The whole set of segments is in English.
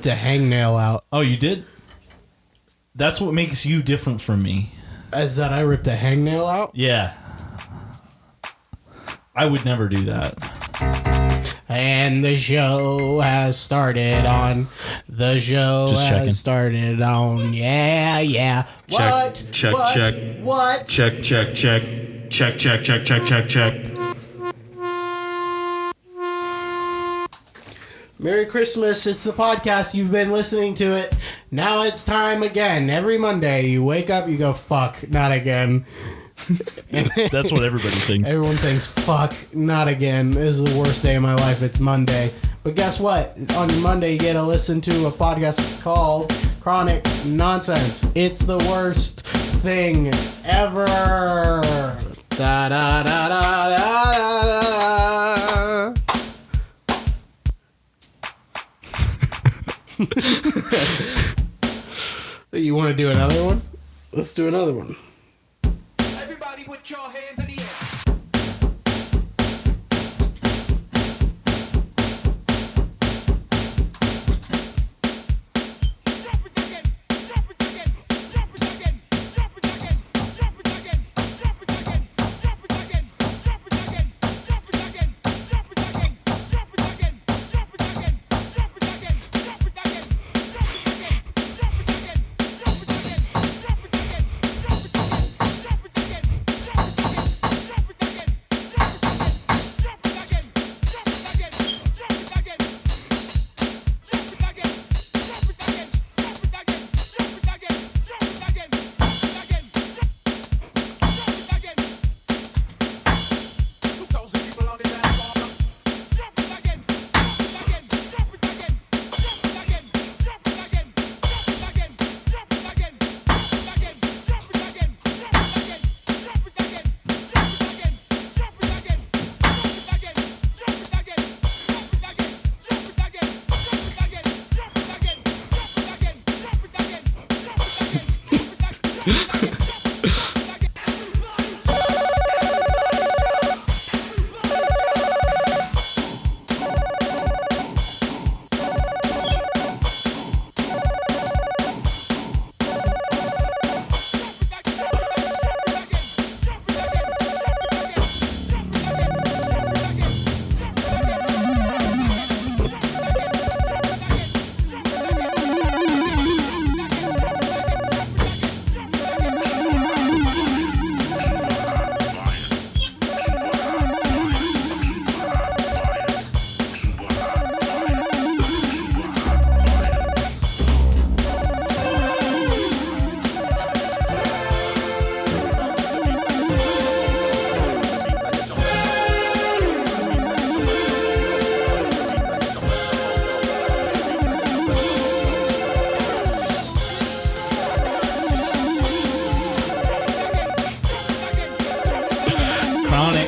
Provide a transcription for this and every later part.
ripped a hangnail out. Oh, you did? That's what makes you different from me. Is that I ripped a hangnail out? Yeah. I would never do that. And the show has started on. The show Just has checking. started on. Yeah, yeah. What? Check, What? check. What? Check, check, check. Check, check, check, check, check, check. Merry Christmas. It's the podcast. You've been listening to it. Now it's time again. Every Monday, you wake up, you go, fuck, not again. That's what everybody thinks. Everyone thinks, fuck, not again. This is the worst day of my life. It's Monday. But guess what? On Monday, you get to listen to a podcast called Chronic Nonsense. It's the worst thing ever. Da da da da da da da. You want to do another one? Let's do another one. Everybody put your hands in the air.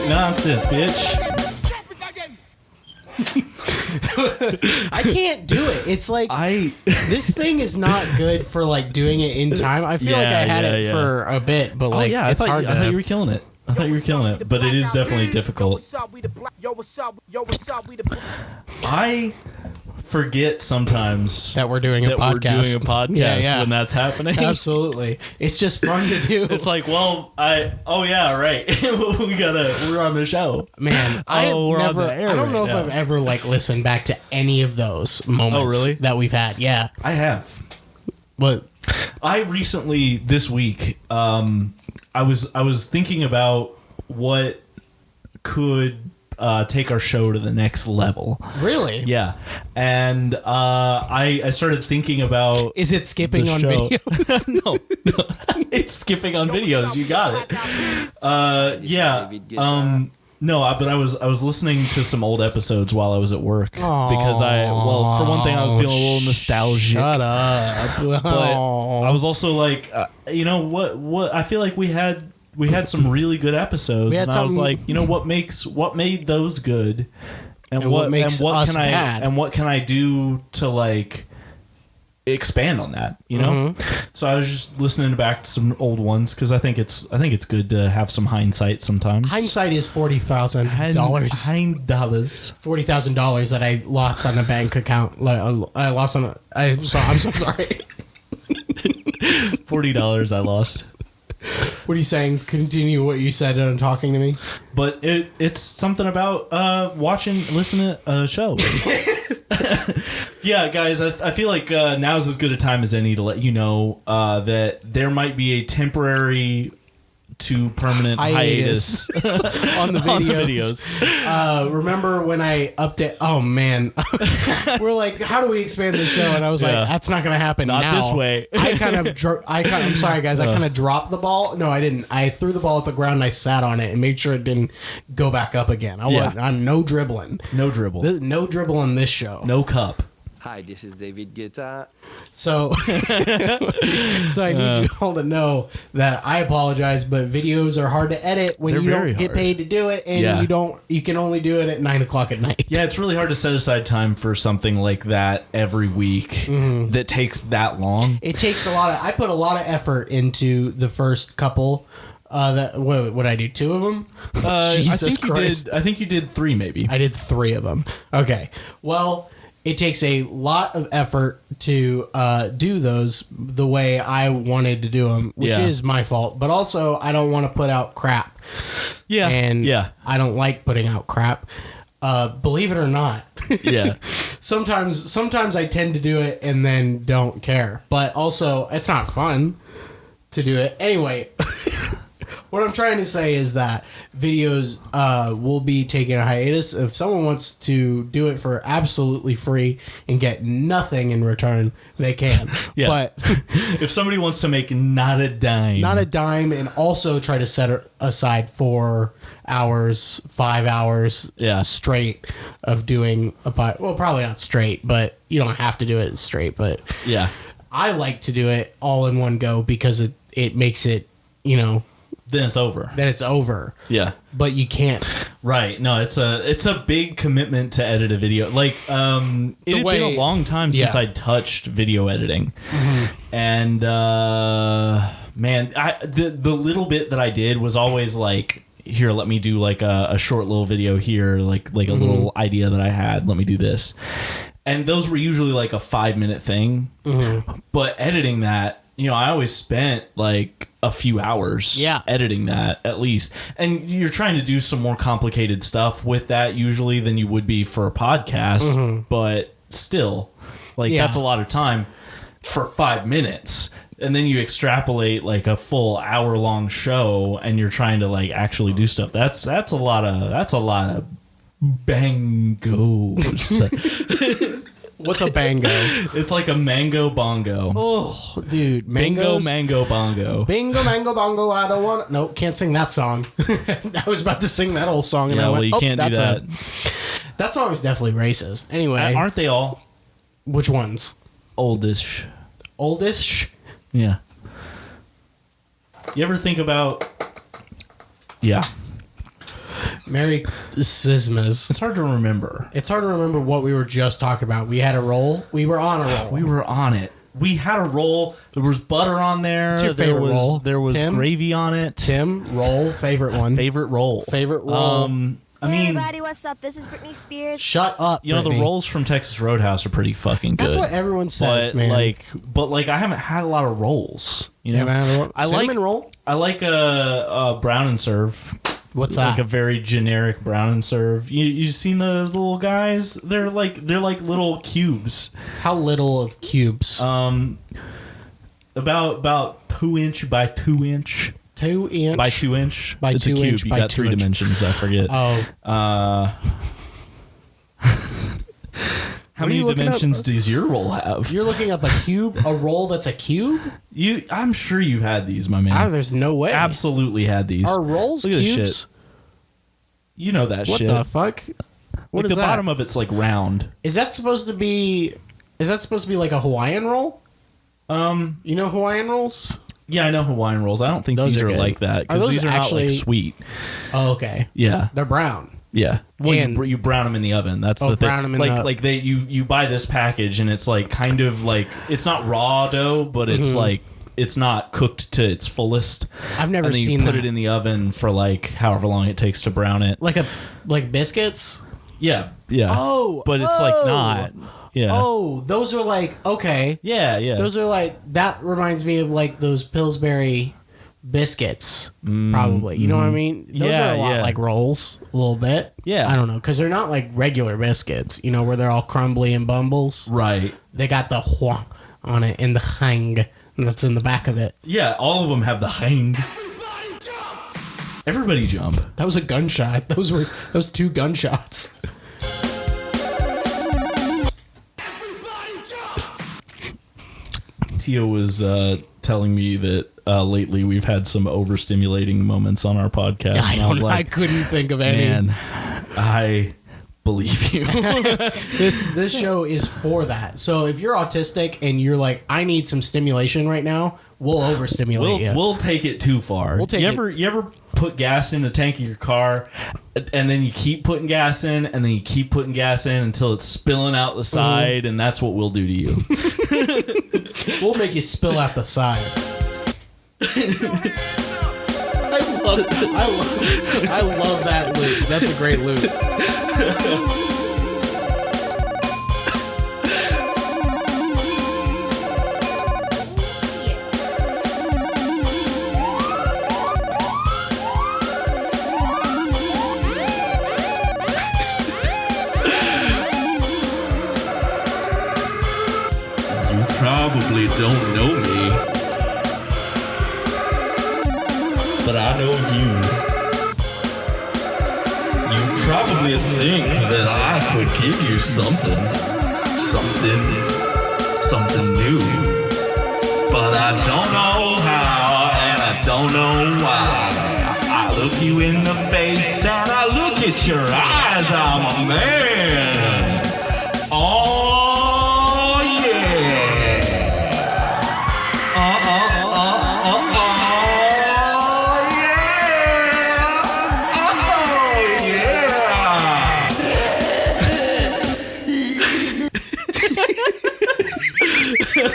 Nonsense, bitch. I can't do it. It's like this thing is not good for like doing it in time. I feel like I had it for a bit, but like it's hard. I thought you were killing it. I thought you were killing it, but it is definitely difficult. I forget sometimes that we're doing a podcast. When that's happening. Absolutely, it's just fun to do. It's like, well, right. We're on the show, man. I don't know if I've ever like listened back to any of those moments that we've had. Yeah, I have. But I recently this week, I was thinking about what could take our show to the next level. Really? Yeah. And I started thinking about... Is it skipping on videos? No. It's skipping on videos. You got it. Yeah. No, but I was listening to some old episodes while I was at work because for one thing, I was feeling a little nostalgic. Shut up. But I was also like, what? I feel like we had some really good episodes, and I was like, what made those good, and what makes us bad, and what can I do to like expand on that, you know. So I was just listening back to some old ones because I think it's good to have some hindsight sometimes. Hindsight is $40,000. $40,000 that I lost on a bank account. I lost on. I'm so sorry. $40 I lost. What are you saying? Continue what you said on talking to me. But it's something about listening to a show. Yeah, guys, I feel like now's as good a time as any to let you know that there might be a temporary to permanent hiatus on the videos. Remember when I update? Oh man, we're like, how do we expand the show? And I was like, that's not gonna happen. Not now. this way. I'm sorry, guys. I kind of dropped the ball. No, I didn't. I threw the ball at the ground and I sat on it and made sure it didn't go back up again. I'm no dribbling. No dribble. No dribble in this show. No cup. Hi, this is David Guetta. So I need you all to know that I apologize, but videos are hard to edit when you don't get paid to do it, and you can only do it at 9:00 at night. Yeah, it's really hard to set aside time for something like that every week that takes that long. It takes I put a lot of effort into the first couple. What I do? 2 of them? Jesus Christ. I think you did 3 maybe. I did 3 of them. Okay. Well, it takes a lot of effort to do those the way I wanted to do them, which is my fault. But also, I don't want to put out crap. Yeah. And I don't like putting out crap. Believe it or not. Yeah. Sometimes I tend to do it and then don't care. But also, it's not fun to do it. Anyway, what I'm trying to say is that videos will be taking a hiatus. If someone wants to do it for absolutely free and get nothing in return, they can. Yeah. But if somebody wants to make not a dime, and also try to set aside 4 hours, 5 hours straight of doing well, probably not straight, but you don't have to do it straight. But I like to do it all in one go because it makes it, then it's over. Yeah. But you can't. Right. No, it's a big commitment to edit a video. Like, it had been a long time since I'd touched video editing. And, man, the little bit that I did was always like, here, let me do like a short little video here, like a little idea that I had. Let me do this. And those were usually like a 5-minute thing. But editing that, I always spent like a few hours editing that at least. And you're trying to do some more complicated stuff with that usually than you would be for a podcast. But still, like that's a lot of time for 5 minutes. And then you extrapolate like a full hour-long show and you're trying to like actually do stuff. That's a lot of bangos. What's a bango? It's like a mango bongo. Oh, dude. Bingo, mango, bongo. Bingo, mango, bongo, I don't want... Nope, can't sing that song. I was about to sing that whole song and I went, you can't do that. That song is definitely racist. Anyway. Aren't they all? Which ones? Oldish. Oldish? Yeah. You ever think about... Yeah. Merry Christmas. It's hard to remember. It's hard to remember what we were just talking about. We had a roll. We were on a roll. We were on it. We had a roll. There was butter on there. What's your favorite roll? There was gravy on it. Tim, roll, favorite one. Favorite roll. Favorite roll. I mean, hey everybody, what's up? This is Britney Spears. Shut up, Britney. The rolls from Texas Roadhouse are pretty fucking good. That's what everyone says, man. But I haven't had a lot of rolls. I cinnamon roll. I like a brown and serve. What's that? Like a very generic brown and serve. You seen the little guys? They're like little cubes. How little of cubes? About 2 inch by 2 inch. 2 inch by 2 inch. By it's 2 a cube. inch You by got 2 3 inch. dimensions. I forget. Oh. How many dimensions does your roll have? You're looking up a cube, a roll that's a cube? I'm sure you've had these, my man. There's no way. Absolutely had these. Are rolls Look at cubes? this shit. You know that shit. What the fuck? What is the that? Bottom of it's like round. Is that supposed to be like a Hawaiian roll? You know Hawaiian rolls? Yeah, I know Hawaiian rolls. I don't think these are like that because these are not like sweet. Oh, okay. Yeah. They're brown. Yeah. Well, And- you brown them in the oven. That's the thing. brown 'em in like the- like you buy this package and it's like kind of like it's not raw dough, but it's like it's not cooked to its fullest. I've never and then seen you put that. it in the oven for like however long it takes to brown it. Like biscuits. Yeah, yeah. Oh, but it's like not. Yeah. Oh, those are like okay. Yeah, yeah. Those are like that reminds me of like those Pillsbury biscuits, probably. You know what I mean? Those Yeah, are a lot yeah. like rolls, a little bit. Yeah. I don't know, because they're not like regular biscuits. You know, where they're all crumbly and bumbles. Right. They got the hua on it and the hang that's in the back of it. Yeah, all of them have the hang. Everybody jump. That was a gunshot. Those 2 gunshots. Tia was telling me that lately we've had some overstimulating moments on our podcast. I and I was don't. I like, couldn't think of any. man, I believe you. This show is for that. So if you're autistic and you're like, I need some stimulation right now, we'll overstimulate you. We'll take it too far. We'll take you it- ever put gas in the tank of your car and then you keep putting gas in and then you keep putting gas in until it's spilling out the side, and that's what we'll do to you. We'll make you spill out the side. I love that loop. That's a great loop. You probably don't know me, but I know you. You probably think that I could give you something new, but I don't know how and I don't know why. I look you in the face and I look at your eyes. I'm a man. Oh yeah.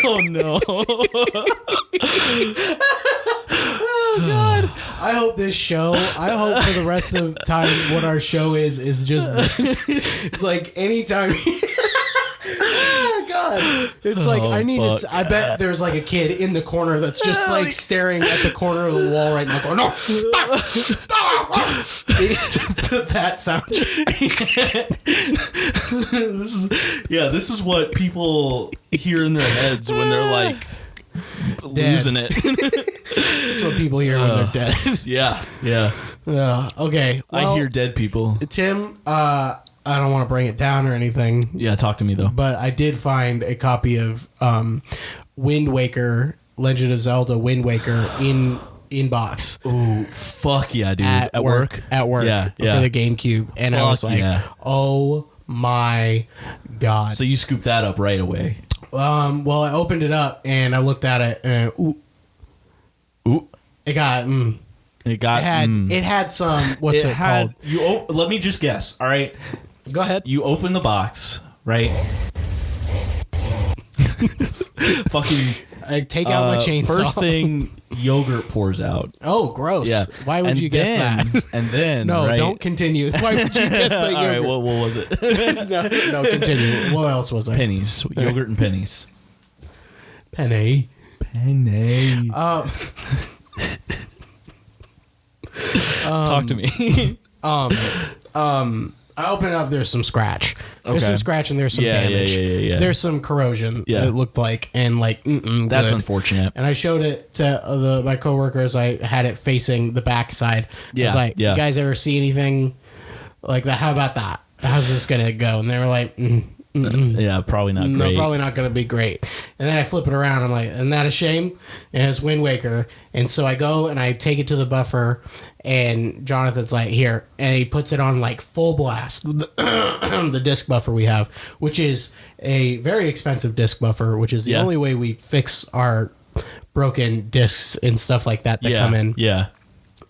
Oh no. I hope this show, I hope for the rest of the time what our show is just this. It's like anytime. Oh, God. It's like, Oh, I need fuck. to, I bet there's like a kid in the corner that's just like staring at the corner of the wall right now going, no, stop, stop. To that soundtrack. This is what people hear in their heads when they're like losing it. That's what people hear when they're dead. Yeah, yeah. Okay. Well, I hear dead people. Tim, I don't want to bring it down or anything, Yeah, talk to me though. but I did find a copy of Wind Waker, Legend of Zelda Wind Waker in box Oh, fuck yeah, dude. at work. Yeah, yeah. For the GameCube. And I Fuck was like, yeah. oh my God. So you scooped that up right away. Well, I opened it up and I looked at it and Ooh. it got, It got it had some, what's it called? Let me just guess. All right. Go ahead. You open the box, right? Fucking I take out my chainsaw. First thing, yogurt pours out. Oh, gross. Yeah. Why would And you guess then- that? And then, No, right? don't continue. Why would you guess that? All right, yogurt? what was it? no, continue. What else was I? Pennies. Yogurt and pennies. Penny. Penny. Talk to me. I open it up. There's some scratch. There's Okay. some scratch and there's some Yeah, yeah, damage. yeah. There's some corrosion. Yeah. It looked like and like. That's good. unfortunate. And I showed it to my coworkers. I had it facing the back side. I Yeah, was like, yeah. "You guys ever see anything like that? How about that? How's this gonna go?" And they were like, Yeah, probably not "No, great. probably not gonna be great." And then I flip it around. I'm like, "Isn't that a shame?" And it's Wind Waker. And so I go and I take it to the buffer. And Jonathan's like, here. And he puts it on like full blast. The disc buffer we have, which is a very expensive disc buffer, which is the Yeah. only way we fix our broken discs and stuff like that yeah, come in. Yeah.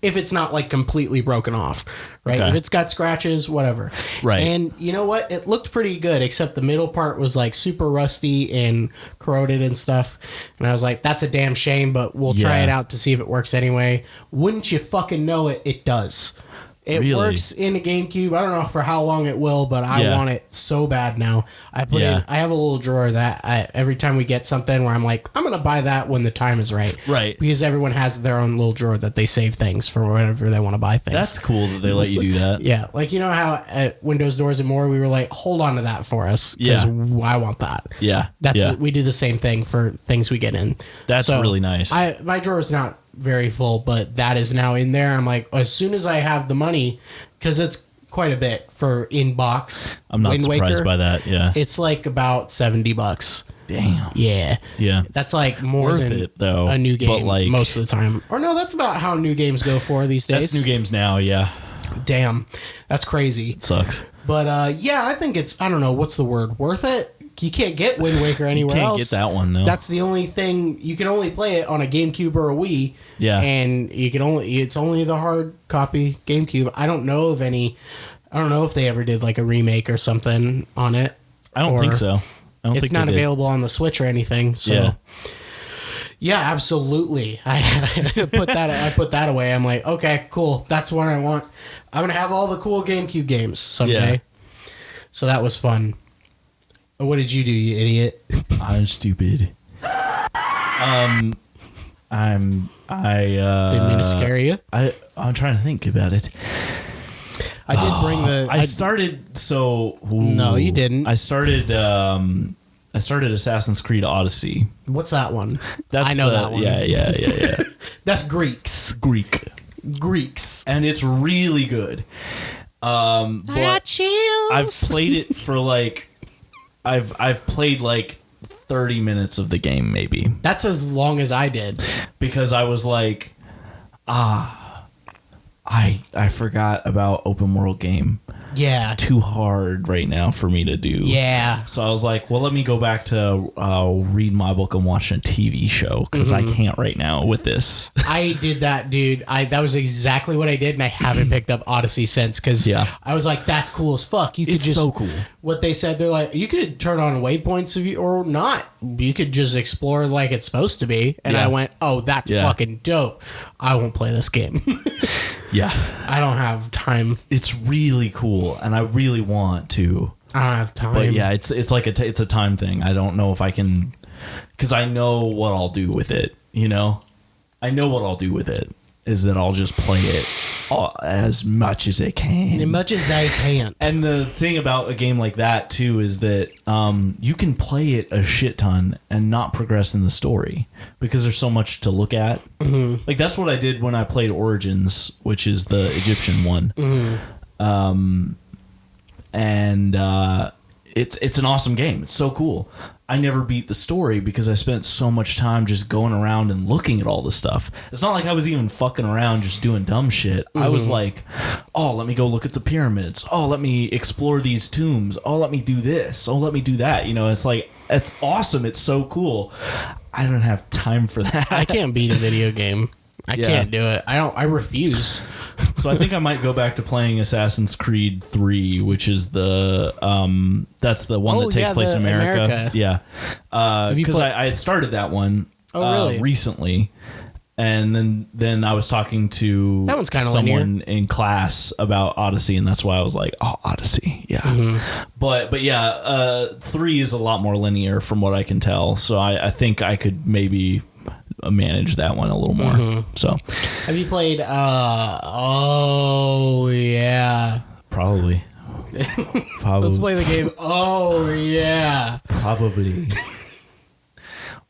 if it's not like completely broken off, right? Okay. If it's got scratches, whatever. Right. And you know what? It looked pretty good, except the middle part was like super rusty and corroded and stuff. And I was like, that's a damn shame, but we'll try Yeah. it out to see if it works anyway. Wouldn't you fucking know it? It does. It Really? works in a GameCube. I don't know for how long it will, but I Yeah. want it so bad now. I put Yeah. in. I have a little drawer that every time we get something where I'm like, I'm gonna buy that when the time is right. Right. Because everyone has their own little drawer that they save things for whenever they want to buy things. That's cool that they let you do that. Yeah, like you know how at Windows Doors and More we were like, hold on to that for us because Yeah. I want that. Yeah. That's yeah. we do the same thing for things we get in. That's really nice. My drawer is not very full, but that is now in there. I'm like, as soon as I have the money, because it's quite a bit for in box. I'm not Wind surprised Waker, by that. Yeah. It's like about $70. Damn. Yeah. Yeah. That's like more Worth than it, though, a new but, game like- most of the time. Or no, that's about how new games go for these days. That's new games now. Yeah. Damn, that's crazy. It sucks. But yeah, I think it's, I don't know, what's the word? Worth it? You can't get Wind Waker anywhere Can't else. get that one, no. That's the only thing. You can only play it on a GameCube or a Wii. Yeah. And you can it's only the hard copy GameCube. I don't know if they ever did like a remake or something on it. I don't or think so. I don't It's think not they did. available on the Switch or anything. So Yeah. yeah, absolutely. I put that away. I'm like, okay, cool. That's what I want. I'm gonna have all the cool GameCube games someday. Yeah. So that was fun. What did you do, you idiot? I'm stupid. I Didn't mean to scare you. I'm trying to think about it. I did bring the. I started so No, you didn't. I started Assassin's Creed Odyssey. What's that one? That's I know that one. Yeah. That's Greeks. Greeks. And it's really good. But chills. I've played it for like I've played like 30 minutes of the game maybe, That's as long as I did. because I was like, I forgot about open world game. Yeah. Too hard right now for me to do. Yeah. So I was like, well, let me go back to read my book and watch a TV show because I can't right now with this. I did that, dude. That was exactly what I did, and I haven't picked up Odyssey since because Yeah. I was like, that's cool as fuck. You could It's just so cool. What they said, they're like, you could turn on waypoints of you or not. You could just explore like it's supposed to be. And Yeah. I went, oh, that's Yeah. fucking dope. I won't play this game. Yeah. I don't have time. It's really cool, and I really want to. I don't have time. But yeah, it's like it's a time thing. I don't know if I can, because I know what I'll do with it. You know, I know what I'll do with it is that I'll just play it as much as I can. As much as they can't. And the thing about a game like that too is that you can play it a shit ton and not progress in the story because there's so much to look at. Mm-hmm. Like that's what I did when I played Origins, which is the Egyptian one. Mm-hmm. It's an awesome game. It's so cool. I never beat the story because I spent so much time just going around and looking at all the stuff. It's not like I was even fucking around just doing dumb shit. I was like, oh, let me go look at the pyramids. Oh, let me explore these tombs. Oh, let me do this. Oh, let me do that. You know, it's like, it's awesome. It's so cool. I don't have time for that. I can't beat a video game. I Yeah. can't do it. I refuse. So I think I might go back to playing Assassin's Creed 3, which is the that's the one Oh, that takes yeah, place in the America. America. Yeah, you because played- I had started that one really? recently, and then I was talking to That one's kinda someone in class about Odyssey, and that's why I was like, oh, Odyssey, yeah. Mm-hmm. But yeah, 3 is a lot more linear from what I can tell, so I think I could maybe manage that one a little more. Mm-hmm. So Have you played, oh, yeah. probably. Let's play the game. Oh, yeah. Probably.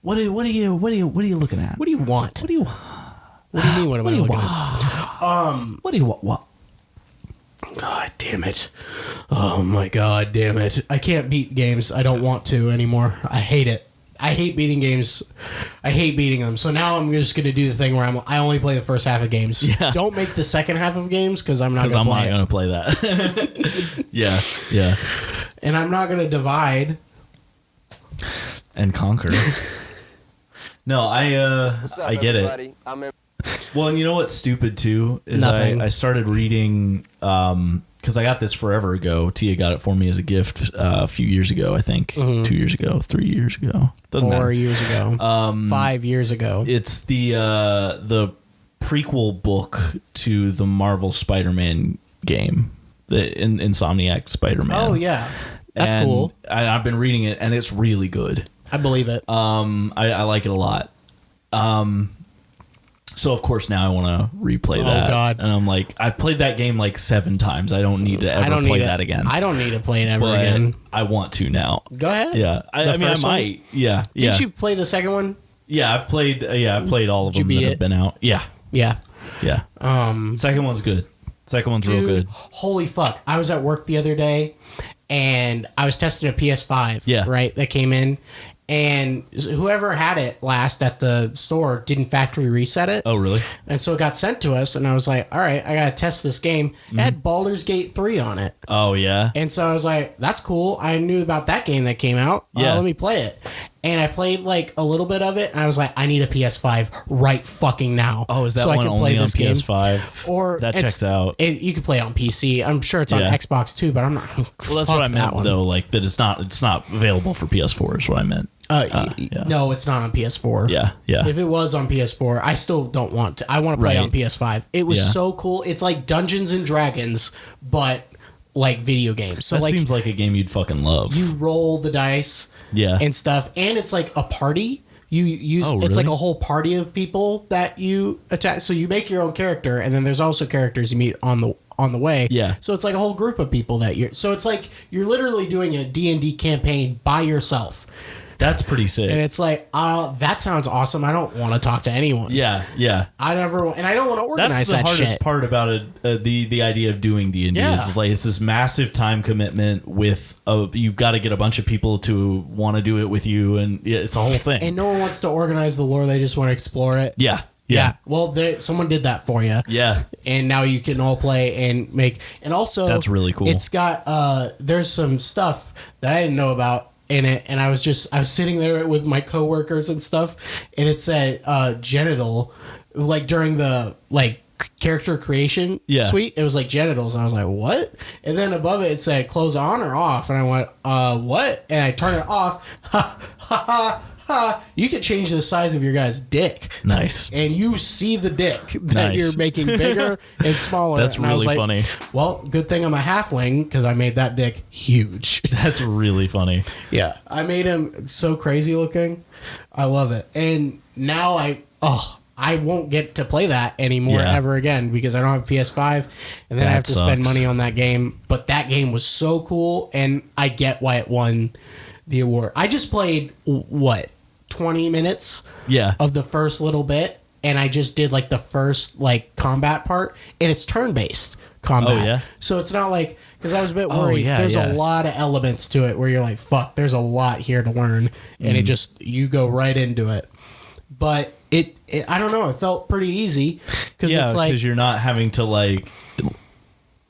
What are you looking at? What do you want? What do you What do you mean, what am I looking at? What do you want? What? God damn it. Oh, my God damn it. I can't beat games. I don't want to anymore. I hate it. I hate beating games. I hate beating them. So now I'm just going to do the thing where I only play the first half of games. Yeah. Don't make the second half of games because I'm not Because going I'm to not play it. going to play that. Yeah. And I'm not going to divide. And conquer. No, I get it. I'm Well, and you know what's stupid too is Nothing. I started reading because I got this forever ago. Tia got it for me as a gift a few years ago, I think. 2 years ago, 3 years ago, doesn't 4 matter. years ago, 5 years ago. It's the prequel book to the Marvel Spider-Man game, the Insomniac Spider-Man. Oh yeah, that's And cool. I've been reading it, and it's really good. I believe it. I like it a lot. So of course now I want to replay that. Oh God! And I'm like, I've played that game like 7 times. I don't need to ever play that again. I don't need to play it ever But again. I want to now. Go ahead. Yeah, I mean I first one? might. Yeah, Did you play the second one? Yeah, I've played. I've played all of Did you them beat that it? have been out. Yeah, Yeah. yeah. Second one's good. Second one's real Dude, good. holy fuck. I was at work the other day and I was testing a PS5. Yeah. Right? That came in. And whoever had it last at the store didn't factory reset it. Oh really? And so it got sent to us. And I was like, all right, I got to test this game. It had Baldur's Gate 3 on it. Oh yeah. And so I was like, that's cool. I knew about that game that came out. Yeah. Let me play it. And I played like a little bit of it. And I was like, I need a PS5 right fucking now. Oh, is that so I one can play only on this game. PS5? Or that it's- checks out. You can play it on PC. I'm sure it's on Yeah. Xbox too, but I'm not. Well, that's what I meant though. Like that, it's not available for PS4. Is what I meant. Yeah. No, it's not on PS4. Yeah, yeah. If it was on PS4, I still don't want to. I want to play it Right. on PS5. It was Yeah. so cool. It's like Dungeons and Dragons, but like video games. So That like seems like a game you'd fucking love. you roll the dice. Yeah. And stuff, and it's like a party. You use Oh, it's like really? a whole party of people that you attack. So you make your own character, and then there's also characters you meet on the way. Yeah. So it's like a whole group of people that you're. So it's like you're literally doing a D&D campaign by yourself, That's pretty sick. and it's like, that sounds awesome. I don't want to talk to anyone. Yeah, yeah. I never, and I don't want to organize That's the that hardest shit. part about it. The idea of doing D&D Yeah. is like it's this massive time commitment with you've got to get a bunch of people to want to do it with you, and yeah, it's a whole thing. And no one wants to organize the lore; they just want to explore it. yeah, Yeah. yeah, Well, someone did that for you. yeah. And now you can all play and make, and also That's really cool. It's got there's some stuff that I didn't know about in it, and I was sitting there with my coworkers and stuff, and it said genital, like during the like character creation suite, it was like genitals, and I was like, what? And then above it said close on or off, and I went what? And I turn it off. Ha ha ha ha. You can change the size of your guy's dick. Nice. And you see the dick that Nice. you're making bigger and smaller. That's And I was really like, funny. well, good thing I'm a halfling because I made that dick huge. That's really funny. Yeah. I made him so crazy looking. I love it. And now I won't get to play that anymore Yeah. ever again because I don't have a PS5 and then I That have to spend sucks. money on that game. But that game was so cool and I get why it won the award. I just played, 20 minutes Yeah. of the first little bit, and I just did like the first like combat part, and it's turn-based combat. Oh, yeah? So it's not like, because I was a bit Oh, worried. yeah, There's yeah. a lot of elements to it where you're like, fuck, there's a lot here to learn, and it just, you go right into it. But it I don't know, it felt pretty easy because Yeah, it's like, because you're not having to like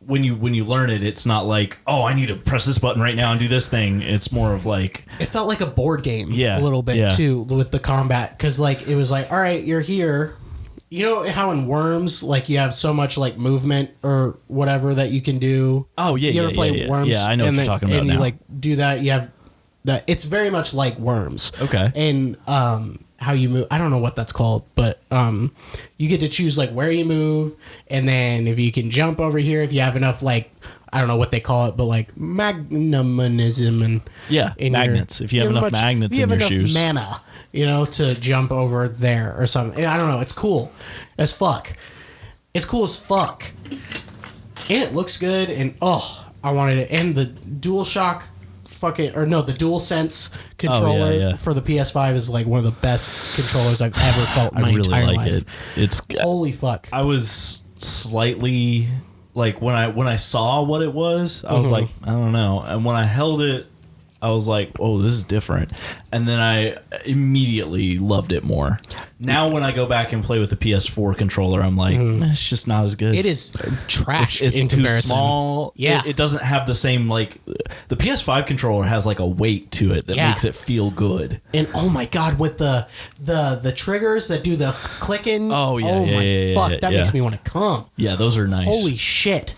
when you learn it, it's not like, oh, I need to press this button right now and do this thing. It's more of like, it felt like a board game Yeah, a little bit yeah. too with the combat because like it was like, all right, you're here. You know how in Worms, like you have so much like movement or whatever that you can do. oh yeah, You ever yeah, play yeah, yeah. Worms? Yeah, I know what and you're then- talking about and now. you like do that. You have that. It's very much like Worms. Okay. And how you move, I don't know what that's called, but you get to choose like where you move, and then if you can jump over here, if you have enough like, I don't know what they call it, but like magnemanism and Yeah, in magnets. If you have enough magnets if you in have your enough shoes. mana, you know, to jump over there or something. I don't know. It's cool as fuck. It's cool as fuck, and it looks good. And I wanted it. And the DualShock, the DualSense controller yeah. for the PS5 is like one of the best controllers I've ever felt in I my really entire like life. it. It's Holy fuck! I was slightly like when I saw what it was, I Mm-hmm. was like, I don't know. And when I held it I was like, oh, this is different. And then I immediately loved it more. Now when I go back and play with the PS4 controller, I'm like, it's just not as good. It is trash It's in too comparison. small. Yeah. It doesn't have the same, like, the PS5 controller has like a weight to it that makes it feel good. And oh my god, with the triggers that do the clicking. Oh, yeah, Oh yeah, my yeah, fuck, yeah, that yeah. makes me want to come. Yeah, those are nice. Holy shit.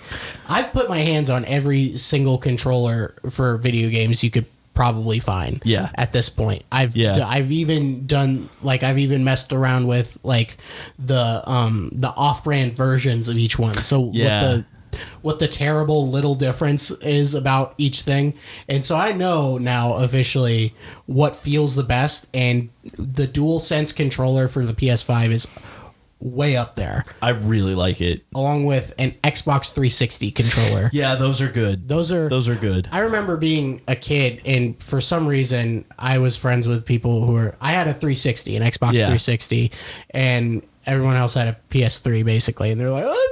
I've put my hands on every single controller for video games you could probably find. Yeah. At this point. I've even done, like, I've even messed around with, like, the off-brand versions of each one. So what the terrible little difference is about each thing. And so I know now officially what feels the best, and the DualSense controller for the PS5 is way up there, I really like it. along with an Xbox 360 controller. Yeah, those are good. Those are good. I remember being a kid, and for some reason, I was friends with people who were. I had a 360, an Xbox 360, and everyone else had a PS3, basically. And they're like, "Oh,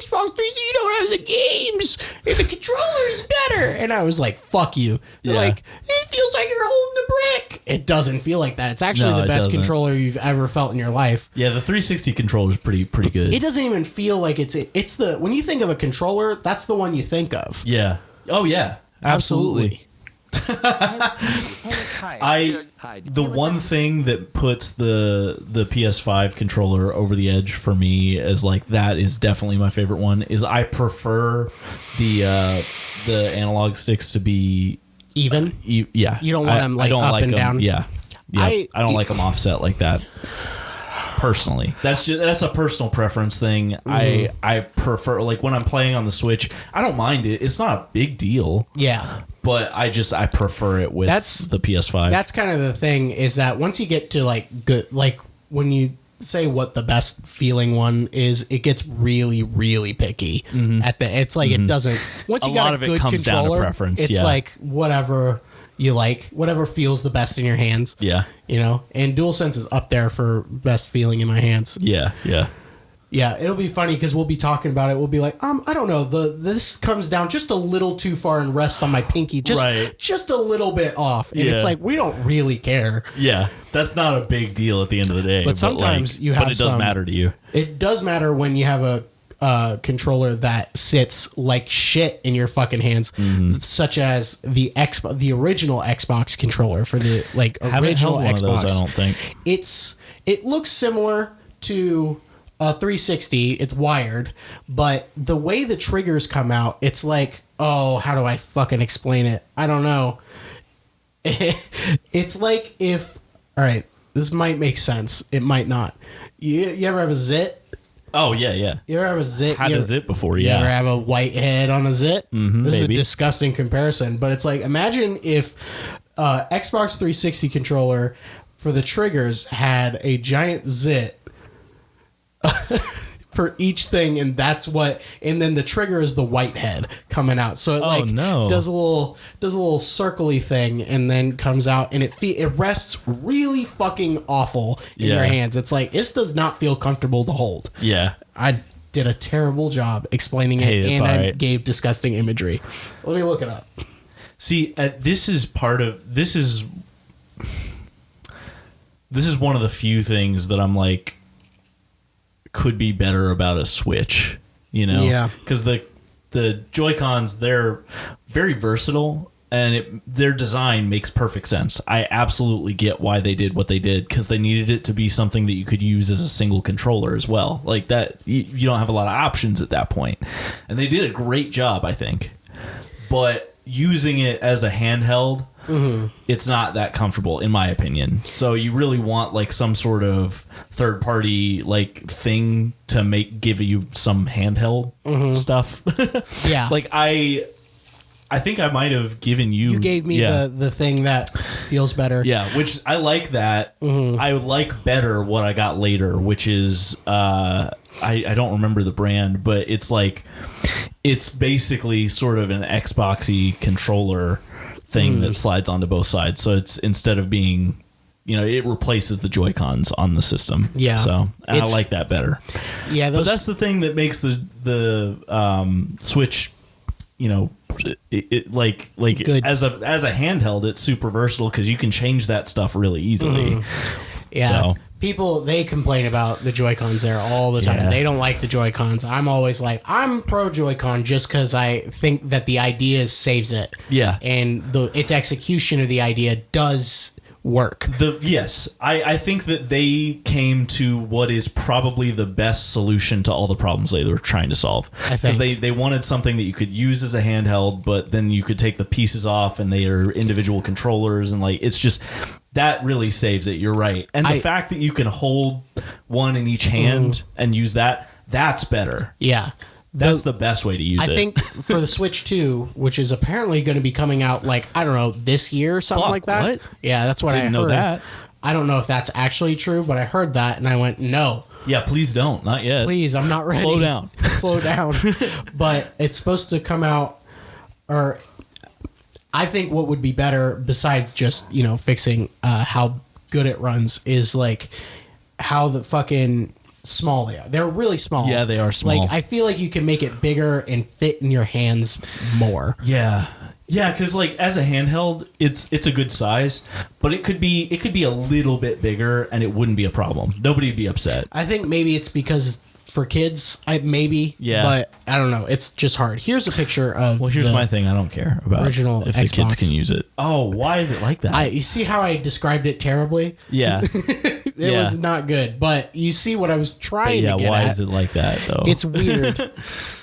Xbox 360, you don't have the games, and the controller is better." And I was like, "Fuck you!" They're like, "It feels like you're holding a brick." It doesn't feel like that. It's actually No, the it best doesn't. controller you've ever felt in your life. Yeah, the 360 controller is pretty good. It doesn't even feel like it's the when you think of a controller, that's the one you think of. Yeah. Oh yeah. Absolutely. The one thing that puts the PS5 controller over the edge for me is like that is definitely my favorite one. Is I prefer the analog sticks to be Even yeah. You don't want them, like, I don't up like and them, down? Yeah. I don't I- like them offset like that. Personally, that's a personal preference thing. I prefer, like, when I'm playing on the Switch, I don't mind it. It's not a big deal. yeah. But I prefer it with the PS5. That's kind of the thing, is that once you get to, like, good, like, when you say what the best feeling one is, it gets really, really picky. It's like it doesn't. Once you A got lot a of it good comes down to controller, preference, it's yeah. like whatever you like, whatever feels the best in your hands. Yeah. You know, and DualSense is up there for best feeling in my hands. Yeah. Yeah, it'll be funny because we'll be talking about it. We'll be like, I don't know, this comes down just a little too far and rests on my pinky, just a little bit off, and it's like we don't really care. Yeah. That's not a big deal at the end of the day. But sometimes you have But it does matter to you. It does matter when you have a controller that sits like shit in your fucking hands, such as the original Xbox controller for the Haven't held original one Xbox. of those, I don't think. It looks similar to a 360. It's wired, but the way the triggers come out, it's like, oh, how do I fucking explain it? I don't know. It's like if, all right, this might make sense. It might not. You ever have a zit? Oh, yeah. You ever have a zit? Had a zit before, You yeah. ever have a white head on a zit? This maybe. is a disgusting comparison, but it's like, imagine if Xbox 360 controller for the triggers had a giant zit for each thing, and then the trigger is the white head coming out. So it does a little circly thing, and then comes out, and it rests really fucking awful in your hands. It's like, this does not feel comfortable to hold. Yeah. I did a terrible job explaining it, Hey, it's and all I right. gave disgusting imagery. Let me look it up. See, this is one of the few things that I'm like, could be better about a Switch, you know? Yeah. Because the Joy-Cons, they're very versatile, and their design makes perfect sense. I absolutely get why they did what they did, because they needed it to be something that you could use as a single controller as well. Like that, you don't have a lot of options at that point. And they did a great job, I think. But using it as a handheld, it's not that comfortable, in my opinion. So you really want like some sort of third party like thing to give you some handheld stuff. Yeah. Like I think I might have given you. You gave me the thing that feels better. Yeah, which I like that. I like better what I got later, which is I don't remember the brand, but it's basically sort of an Xboxy controller thing that slides onto both sides. So it's, instead of being, it replaces the Joy-Cons on the system. Yeah. So I like that better. Yeah, But that's the thing that makes the Switch, Good. as a handheld, it's super versatile because you can change that stuff really easily. Yeah. So. People, they complain about the Joy-Cons there all the time. Yeah. They don't like the Joy-Cons. I'm always like, I'm pro Joy-Con just because I think that the idea saves it. Yeah. And its execution of the idea does work. I think that they came to what is probably the best solution to all the problems they were trying to solve. Because they wanted something that you could use as a handheld, but then you could take the pieces off and they are individual controllers, and like it's just that really saves it. You're right. And the fact that you can hold one in each hand and use that's better. Yeah. That's the best way to use it. I think for the Switch 2, which is apparently going to be coming out like, I don't know, this year or something like that. What? Yeah, that's what I Didn't heard. know that. I don't know if that's actually true, but I heard that and I went, no. Yeah, please don't. Not yet. Please, I'm not ready. Slow down. Slow down. But it's supposed to come out, or I think what would be better besides just, fixing how good it runs is like how the fucking small they are. They're really small. Yeah, they are small. Like I feel like you can make it bigger and fit in your hands more. Yeah. Yeah, because like as a handheld, it's a good size, but it could be a little bit bigger and it wouldn't be a problem. Nobody would be upset. I think maybe it's because for kids, Yeah. but I don't know. It's just hard. Here's a picture of. Well, here's my thing. I don't care about original if the kids Xbox. can use it. Oh, why is it like that? You see how I described it terribly? Yeah. It was not good, but you see what I was trying to get why at. is it like that though? It's weird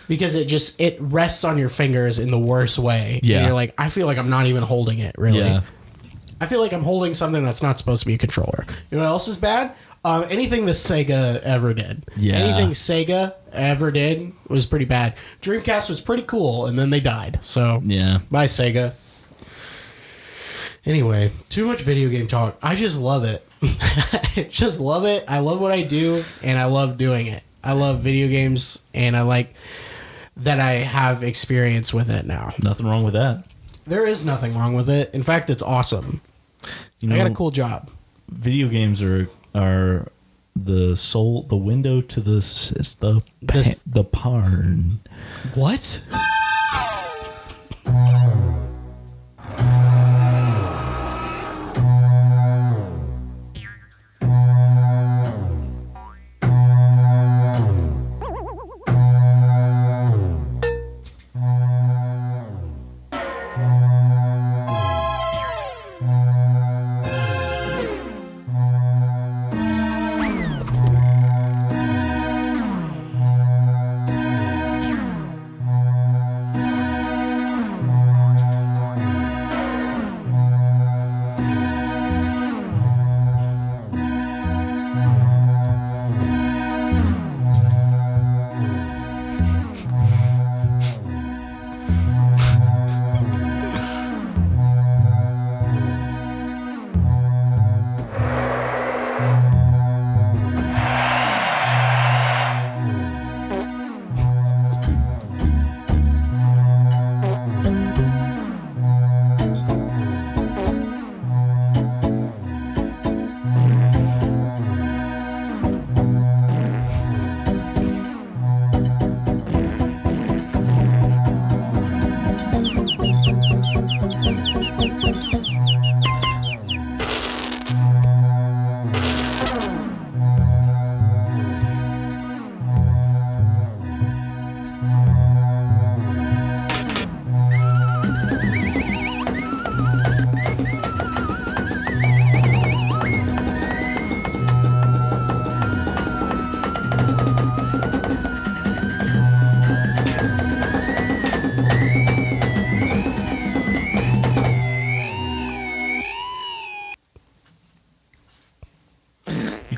because it rests on your fingers in the worst way. Yeah. And you're like, I feel like I'm not even holding it, really. Yeah. I feel like I'm holding something that's not supposed to be a controller. You know what else is bad? Anything the Sega ever did. Yeah. Anything Sega ever did was pretty bad. Dreamcast was pretty cool, and then they died. So, Yeah. bye, Sega. Anyway, too much video game talk. I just love it. I just love it. I love what I do, and I love doing it. I love video games, and I like that I have experience with it now. Nothing wrong with that. There is nothing wrong with it. In fact, it's awesome. You know, I got a cool job. Video games are the window to the barn. What?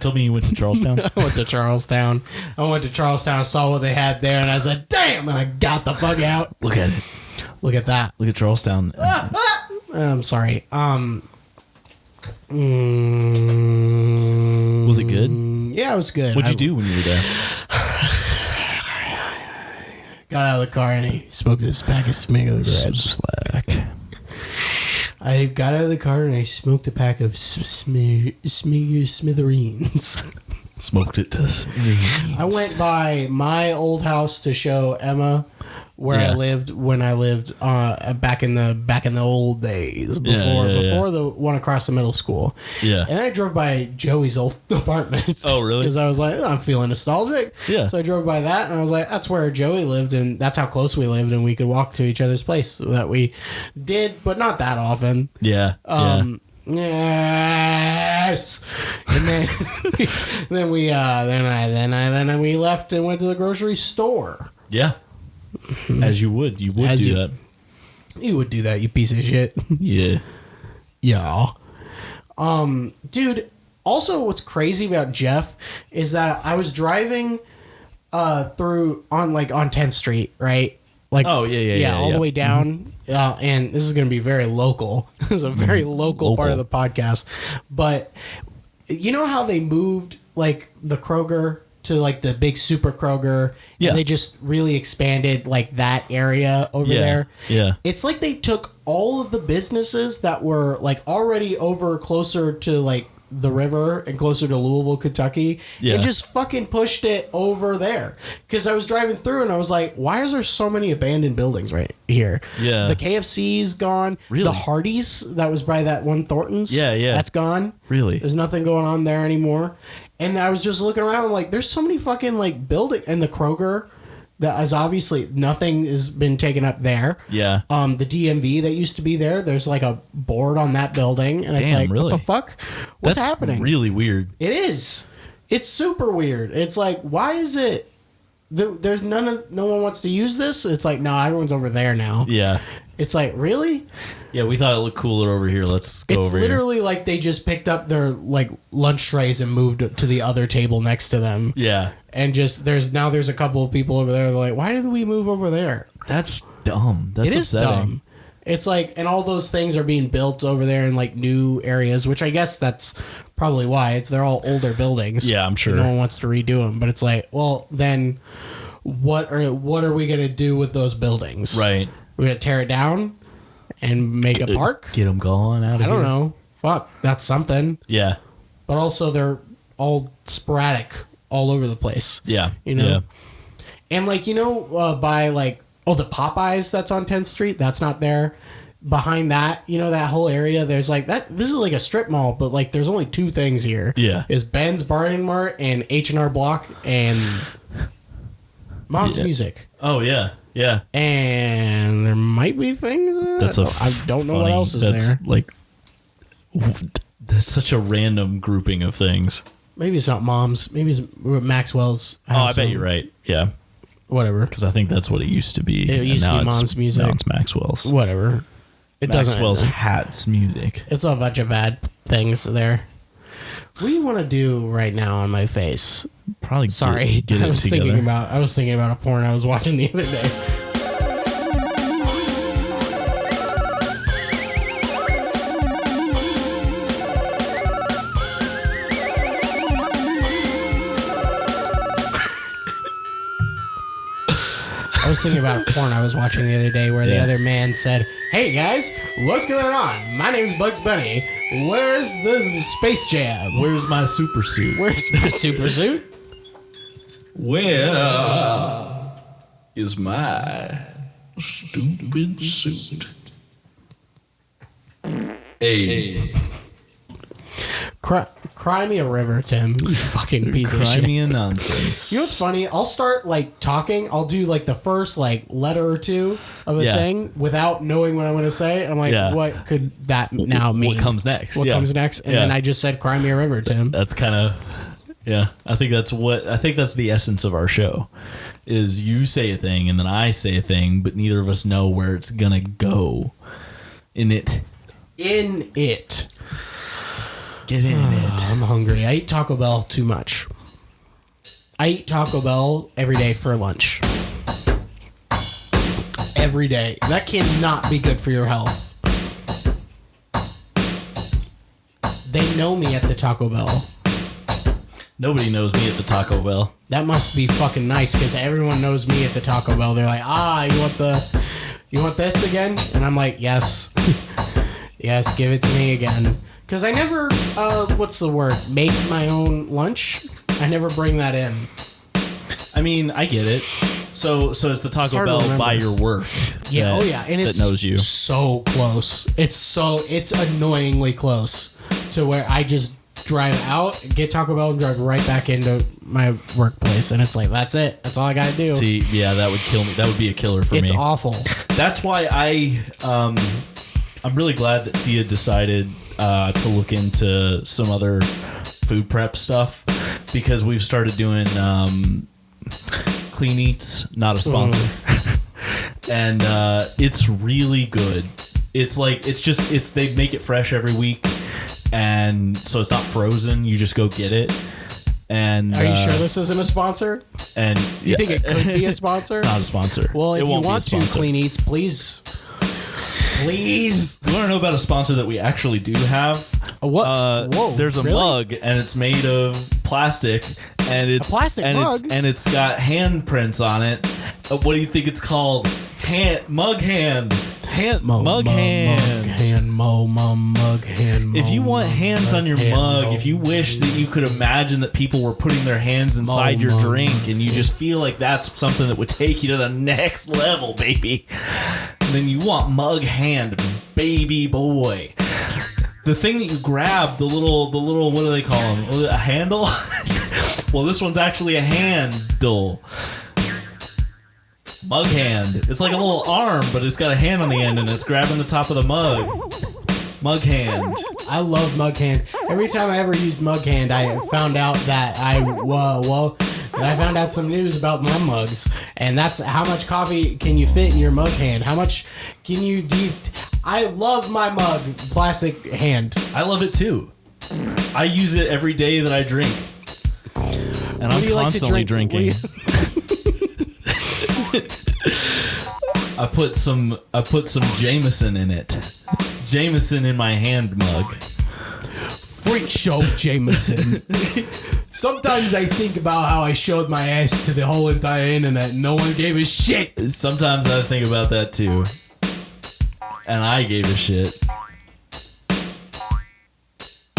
Told me you went to Charlestown. I went to Charlestown. Saw what they had there, and I said, damn, and I got the fuck out. Look at it. Look at that. Look at Charlestown. I'm sorry. Was it good? Yeah, it was good. What'd you do when you were there? Got out of the car and he smoked this pack of cigarettes. Slack. I got out of the car and I smoked a pack of smithereens. Smoked it to. I went by my old house to show Emma where I lived when I lived back in the old days before the one across the middle school. Yeah. And I drove by Joey's old apartment. Oh, really? Because I was like, I'm feeling nostalgic. Yeah. So I drove by that, and I was like, that's where Joey lived, and that's how close we lived, and we could walk to each other's place. So that we did, but not that often. Yeah. Yes. And then then we left and went to the grocery store. Yeah. As you would. You would do that. You would do that, you piece of shit. Yeah. Yeah. Dude, also what's crazy about Jeff is that I was driving through on 10th Street, right? Like, all the way down. And this is going to be very local. This is a very local part of the podcast. But you know how they moved like the Kroger to like the big super Kroger? Yeah. And they just really expanded like that area over there. Yeah. It's like they took all of the businesses that were like already over closer to like the river and closer to Louisville, Kentucky, and just fucking pushed it over there. Because I was driving through and I was like, why is there so many abandoned buildings right here? Yeah. The KFC's gone. Really? The Hardee's that was by that one Thornton's. Yeah. That's gone. Really? There's nothing going on there anymore. And I was just looking around like, there's so many fucking like buildings. And the Kroger, that is obviously nothing has been taken up there. Yeah. The DMV that used to be there, there's like a board on that building, and it's Damn, like, really? what the fuck? What's That's happening? Really weird. It is. It's super weird. It's like, why is it? There's no one wants to use this. It's like, no, everyone's over there now. Yeah. It's like, really? Yeah, we thought it looked cooler over here. Let's go It's over here. It's literally like they just picked up their like lunch trays and moved to the other table next to them. Yeah. And just there's a couple of people over there. They're like, why did we move over there? That's dumb. That's upsetting. Dumb. It's like, and all those things are being built over there in like new areas, which I guess that's probably why. They're all older buildings. Yeah, I'm sure. No one wants to redo them, but it's like, well, then what are we gonna do with those buildings? Right. We're gonna tear it down and make a park? Get them gone out of here. I don't know. Fuck, that's something. Yeah. But also, they're all sporadic, all over the place. Yeah. You know. Yeah. And like, by like, the Popeyes that's on 10th Street, that's not there. Behind that, that whole area, there's like that. This is like a strip mall, but like there's only two things here. Yeah. Is Ben's Bargain Mart and H&R Block and Mom's Music. Oh yeah. Yeah. And there might be things. I don't know what else is there. Like, that's such a random grouping of things. Maybe it's not Mom's. Maybe it's Maxwell's. I bet you're right. Yeah. Whatever. Because I think that's what it used to be. It used to be Mom's Music. Now it's Maxwell's. Whatever. Maxwell's Hats Music. It's a bunch of bad things there. What do you want to do right now on my face? Probably. Sorry, get I it was together. thinking about a porn I was watching the other day. I was thinking about a porn I was watching the other day where the other man said, "Hey guys, what's going on? My name's Bugs Bunny. Where's the Space Jam? Where's my super suit? Where's my super suit? Where is my stupid suit? Hey. Cry me a river, Tim. You fucking piece of Cry shit. me a nonsense. You know what's funny? I'll start like talking. I'll do like the first like letter or two of a thing without knowing what I'm going to say. And I'm like, what could that now mean? What comes next? What comes next? And then I just said, "Cry me a river, Tim." That's kind of, I think that's the essence of our show, is you say a thing and then I say a thing, but neither of us know where it's gonna go. In it. Get in it. I'm hungry. I eat Taco Bell too much. I eat Taco Bell every day for lunch. Every day. That cannot be good for your health. They know me at the Taco Bell. Nobody knows me at the Taco Bell. That must be fucking nice because everyone knows me at the Taco Bell. They're like, you want this again? And I'm like, yes. Yes, give it to me again. Because I never, make my own lunch. I never bring that in. I mean, I get it. So it's the Taco hard to Bell remember. by your work. Yeah, that, oh yeah, and that it's knows you. so close. It's annoyingly close to where I just drive out, get Taco Bell, and drive right back into my workplace, and it's like that's it. That's all I gotta do. See, yeah, that would kill me. That would be a killer for It's me. awful. That's why I'm really glad that Thea decided to look into some other food prep stuff, because we've started doing Clean Eats, not a sponsor, and it's really good. It's like they make it fresh every week, and so it's not frozen. You just go get it. And Are you sure this isn't a sponsor? And You think it could be a sponsor? It's not a sponsor. Well, if It you won't be a want to, sponsor. Clean Eats, please. You want to know about a sponsor that we actually do have? What? Whoa, there's a really? mug, and it's made of plastic, and it's A plastic mug? it's got handprints on it. What do you think it's called? Mug hand. Mug hand. Mug hand. If you want hands on your mug, mo. if you wish that you could imagine that people were putting their hands inside your drink, and you just feel like that's something that would take you to the next level, baby, then you want mug hand, baby boy. The thing that you grab, the little, what do they call them? A handle? Well, this one's actually a handle. Mug hand. It's like a little arm, but it's got a hand on the end, and it's grabbing the top of the mug. Mug hand. I love mug hand. Every time I ever used mug hand, I found out that I found out some news about my mugs, and that's how much coffee can you fit in your mug hand? How much can you do? I love my mug, plastic hand. I love it too. I use it every day that I drink, and I'm do you like to constantly drink? drinking. I put some Jameson in it. Jameson in my hand mug. Freak show Jameson. Sometimes I think about how I showed my ass to the whole entire internet and no one gave a shit. Sometimes I think about that too. And I gave a shit.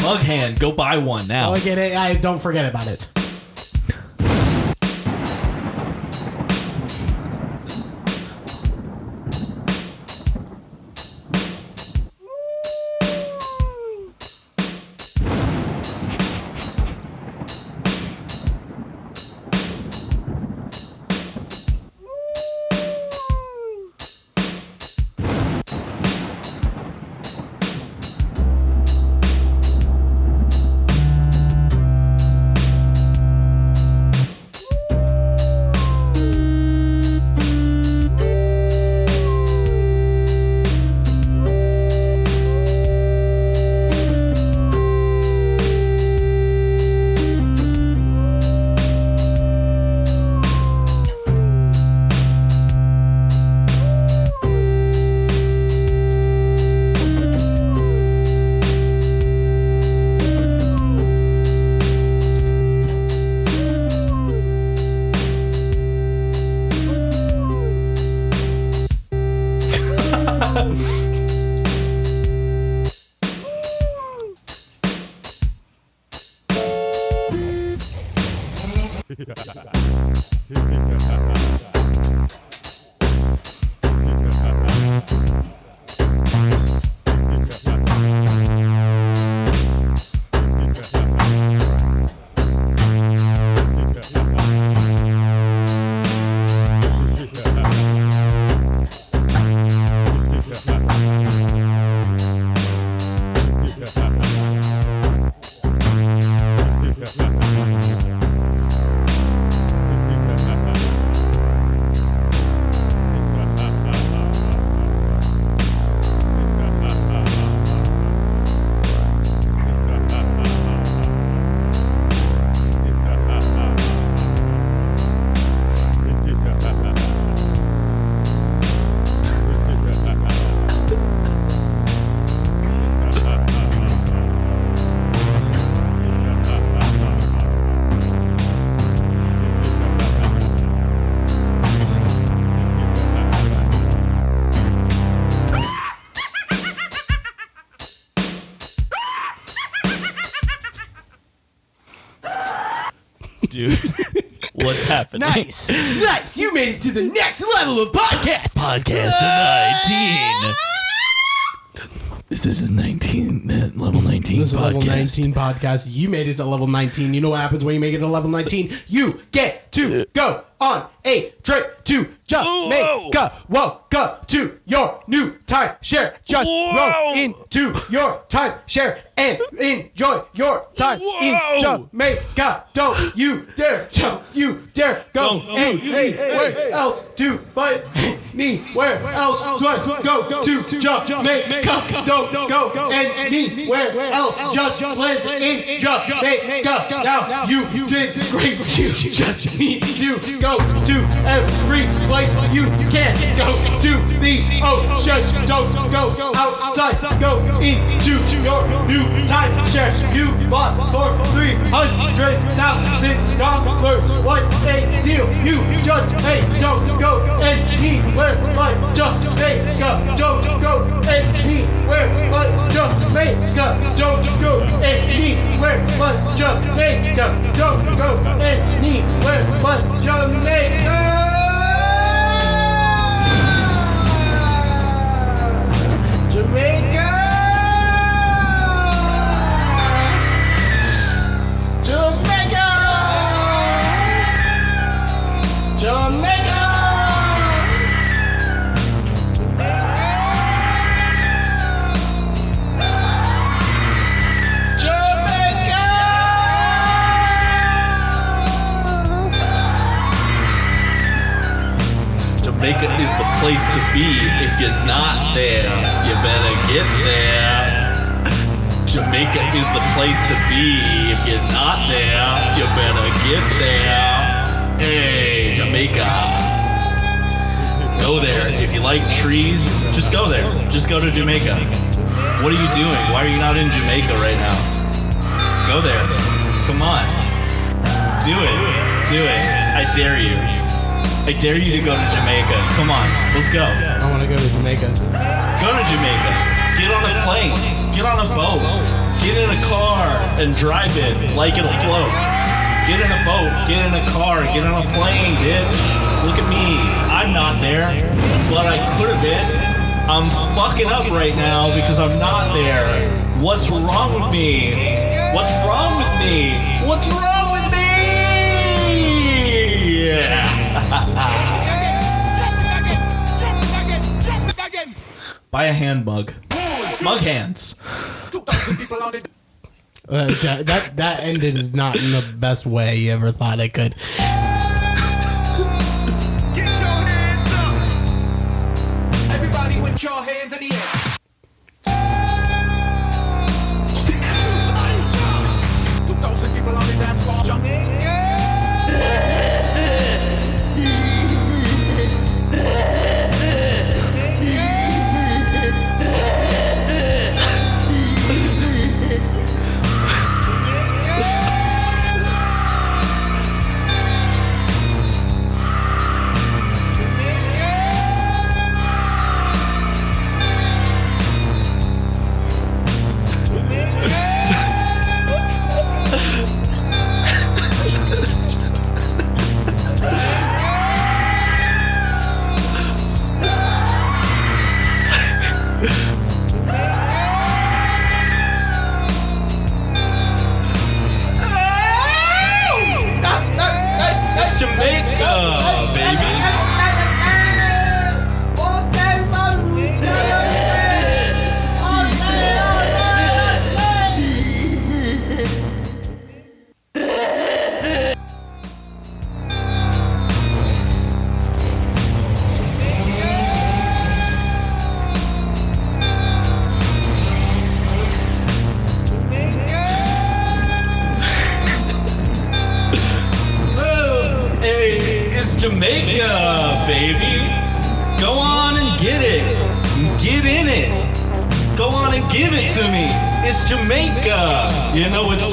Mug hand, go buy one now. Look at it. I don't forget about it. What's happening? Nice. Nice. You made it to the next level of podcast. Podcast 19. This is a 19, level 19 This is a podcast. level 19 podcast. You made it to level 19. You know what happens when you make it to level 19? You get to go on a trip to Jamaica. Welcome to your new timeshare. Just roll into your timeshare and enjoy your time in Jamaica. Don't you dare, go anywhere else to but anywhere else. Go to Jamaica. Don't go anywhere else. Just live in Jamaica. Now you did great. You just need to go to every place you can. Go to the ocean. Don't go outside. Go into your new timeshare you bought for $300,000. What a deal! You just don't go anywhere but Jamaica. Don't go anywhere but Jamaica. Don't go anywhere but Jamaica. Don't go anywhere but Jamaica. Jamaica. Jamaica. Jamaica. Jamaica is the place to be. If you're not there, you better get there. Jamaica is the place to be. If you're not there, you better get there. Hey, Jamaica. Go there. If you like trees, just go there. Just go to Jamaica. What are you doing? Why are you not in Jamaica right now? Go there. Come on. Do it. Do it. I dare you. I dare you to go to Jamaica. Come on, let's go. I want to go to Jamaica. Go to Jamaica. Get on a plane. Get on a boat. Get in a car and drive it like it'll float. Get in a boat. Get in a car. Get on a plane, bitch. Look at me. I'm not there, but I could have been. I'm fucking up right now because I'm not there. What's wrong with me? What's wrong with me? What's wrong with me? Yeah. Buy a hand mug. Mug hands. That ended not in the best way you ever thought it could. Get your hands up. Everybody with your hands in the air. 2,000 people on the dance floor. Jump. Jamaica, baby. Go on and get it. Get in it. Go on and give it to me. It's Jamaica. You know it's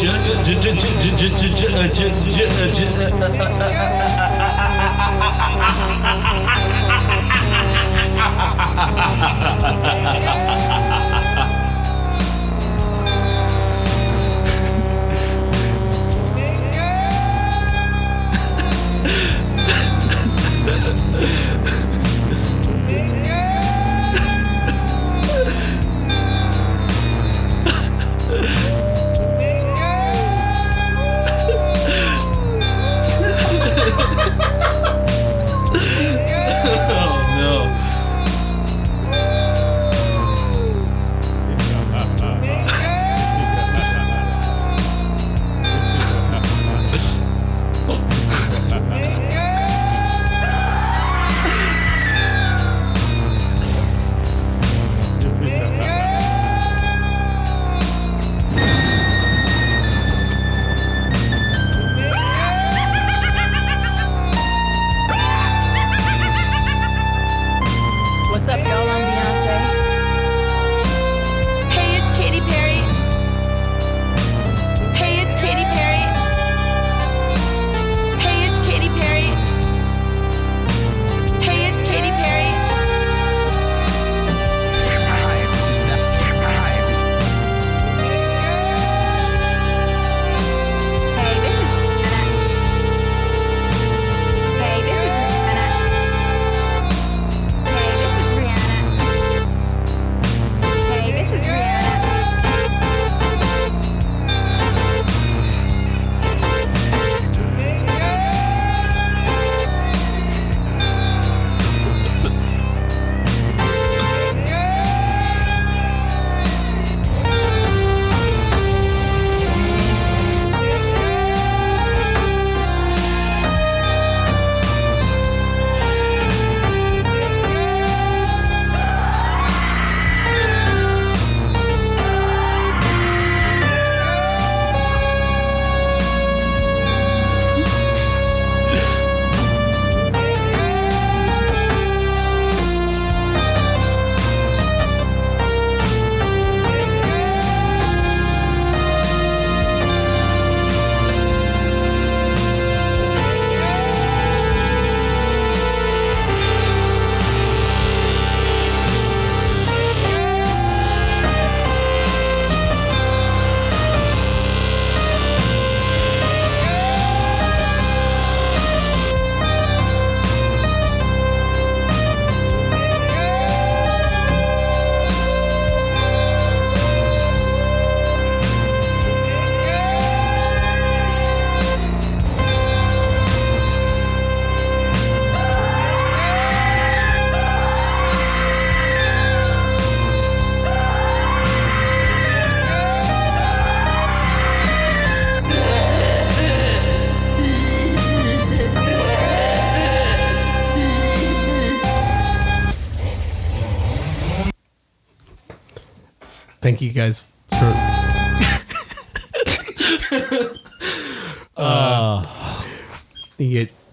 Thank you guys for.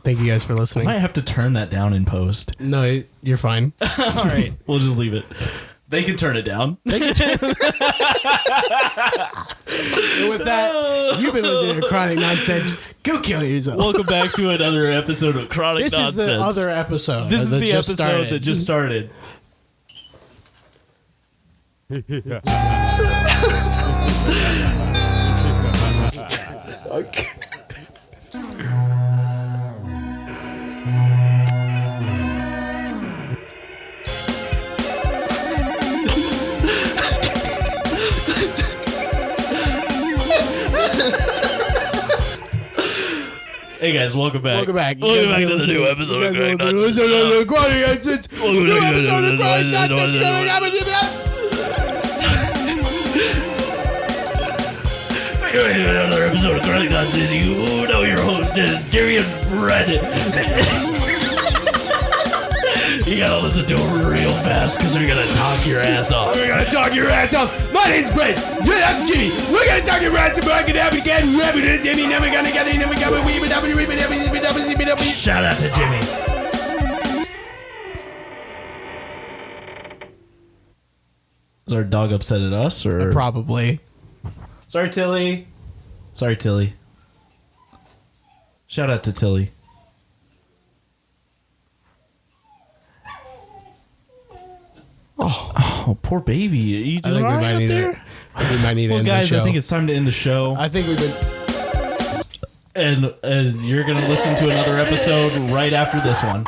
Thank you guys for I listening. might have to turn that down in post. No, you're fine. All right, we'll just leave it. They can turn it down. And with that, you've been listening to Chronic Nonsense. Go kill yourself. Welcome back to another episode of Chronic This Nonsense. is the other episode. This is that the just episode started. that just started. Hey guys, welcome back. Welcome back. Welcome back to the new episode of Chronic Nonsense. Chronic Nonsense. New episode of Chronic Nonsense. Another episode of Chronic Nonsense. You know your host is Jerry and Brett. You gotta listen to it real fast because we're gonna talk your ass off. We're gonna talk your ass off. My name's Brett. Yeah, that's Jimmy. We're gonna talk your ass off. I can have it again. Never did Jimmy. Never gonna get it. Never gonna weave it up. Shout out to Jimmy. Is our dog upset at us or? Probably. Sorry, Tilly. Sorry, Tilly. Shout out to Tilly. Oh, poor baby. Are you I doing think we all right might out need there? it. We might need to Well, end guys, the show. I think it's time to end the show. I think we've been. And you're going to listen to another episode right after this one.